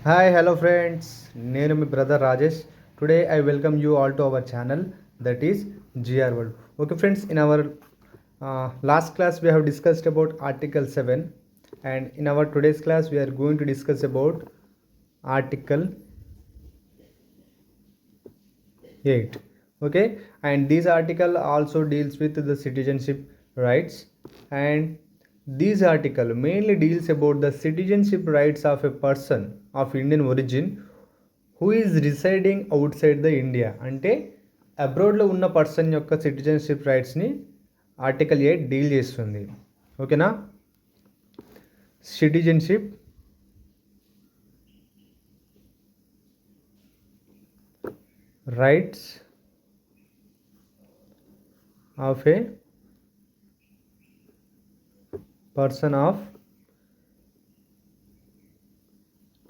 Hi, hello friends. Nenu mi brother Rajesh. Today I welcome you all to our channel, that is GR World. Okay friends, in our last class we have discussed about Article 7, and in our today's class we are going to discuss about Article 8. Okay, and this article also deals with the citizenship rights, and this article mainly deals about the citizenship rights of a person of Indian origin who is residing outside the India. అంటే అబ్రాడ్లో ఉన్న person యొక్క citizenship రైట్స్ని article 8 deal చేస్తుంది. ఓకేనా? Citizenship rights of A person of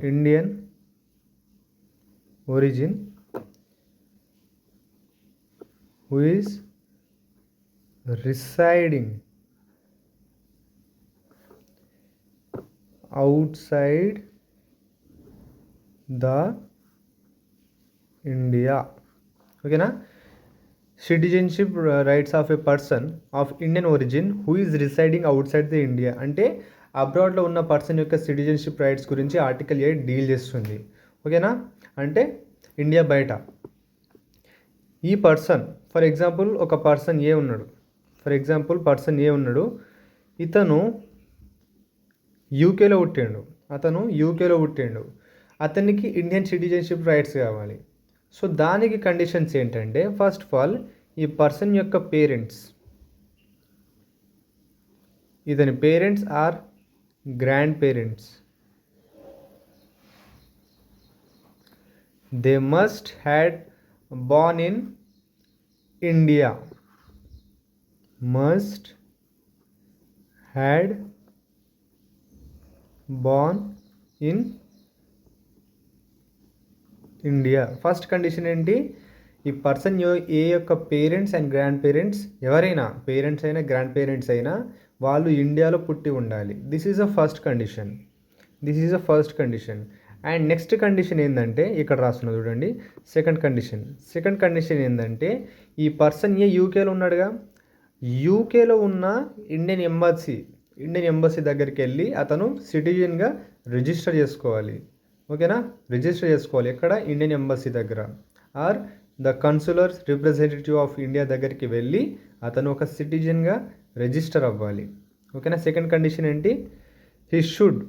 Indian origin who is residing outside the India. ఓకేనా? Citizenship rights of a person of Indian origin who is residing outside the India. అంటే అబ్రాడ్లో ఉన్న person యొక్క citizenship rights గురించి article 8 deal చేస్తుంది. ఓకేనా? అంటే India బయట ఈ పర్సన్, ఫర్ ఎగ్జాంపుల్ ఒక పర్సన్ ఏ ఉన్నాడు. ఇతను యూకేలో పుట్టిండు. అతనికి ఇండియన్ సిటిజన్షిప్ రైట్స్ కావాలి. సో దానికి కండిషన్స్ ఏంటంటే, ఫస్ట్ ఆఫ్ ఆల్ ఈ పర్సన్ యొక్క పేరెంట్స్, ఇతని parents or grandparents, they must had born in India, must had born in India. First condition ఏంటి? ఈ పర్సన్ ఏ యొక్క పేరెంట్స్ అండ్ గ్రాండ్ పేరెంట్స్, ఎవరైనా పేరెంట్స్ అయినా గ్రాండ్ పేరెంట్స్ అయినా వాళ్ళు ఇండియాలో పుట్టి ఉండాలి. This is a first condition. And next condition ఏంటంటే, ఇక్కడ రాస్తున్నా చూడండి, సెకండ్ కండిషన్ ఏంటంటే, ఈ పర్సన్ యూకేలో ఉన్నాడుగా, యూకేలో ఉన్న ఇండియన్ ఎంబసీ దగ్గరికి వెళ్ళి అతను సిటిజన్గా రిజిస్టర్ చేసుకోవాలి. ఓకేనా? రిజిస్టర్ చేసుకోవాలి ఎక్కడ? ఇండియన్ ఎంబసీ దగ్గర, or the consular representative of India దగ్గరికి వెళ్ళి అతను ఒక సిటిజన్గా రిజిస్టర్ అవ్వాలి. ఓకేనా? సెకండ్ కండిషన్ ఏంటి? He should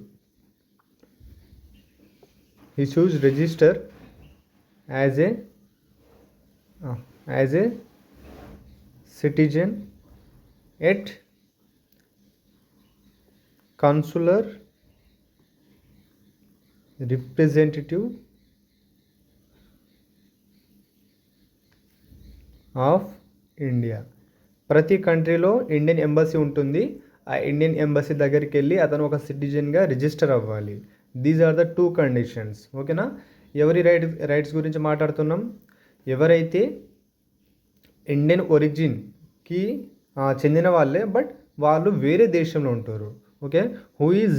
register as a citizen at consular representative of India. ప్రతి కంట్రీలో ఇండియన్ ఎంబసీ ఉంటుంది. ఆ ఇండియన్ ఎంబసీ దగ్గరికి వెళ్ళి అతను ఒక సిటిజన్గా రిజిస్టర్ అవ్వాలి. These are the 2 conditions. ఓకేనా? ఎవరి రైట్స్ గురించి మాట్లాడుతున్నాం? ఎవరైతే ఇండియన్ ఒరిజిన్కి చెందిన వాళ్ళే, బట్ వాళ్ళు వేరే దేశంలో ఉంటారు. ఓకే? హూ ఈజ్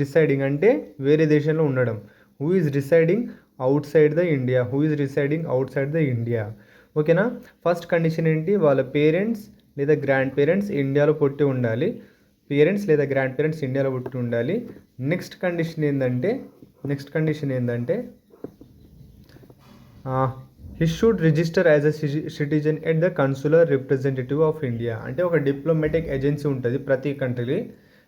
రిసైడింగ్ అంటే వేరే దేశంలో ఉండడం. Who is residing outside the India. ఓకేనా? ఫస్ట్ కండిషన్ ఏంటి? వాళ్ళ పేరెంట్స్ లేదా గ్రాండ్ పేరెంట్స్ ఇండియాలో పుట్టి ఉండాలి. నెక్స్ట్ కండిషన్ ఏంటంటే he should register as a citizen at the consular representative of India. అంటే ఒక డిప్లొమాటిక్ ఏజెన్సీ ఉంటుంది ప్రతి కంట్రీలో.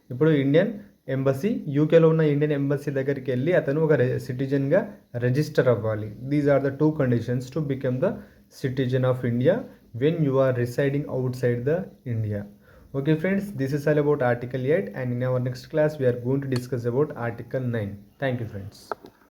ఇప్పుడు ఇండియన్ ఎంబసీ, యూకేలో ఉన్న ఇండియన్ ఎంబసీ దగ్గరికి వెళ్ళి అతను ఒక సిటిజన్గా రిజిస్టర్ అవ్వాలి. These are the 2 conditions to become the citizen of India when you are residing outside the India. Okay friends, this is all about Article 8, and in our next class we are going to discuss about Article 9. Thank you friends.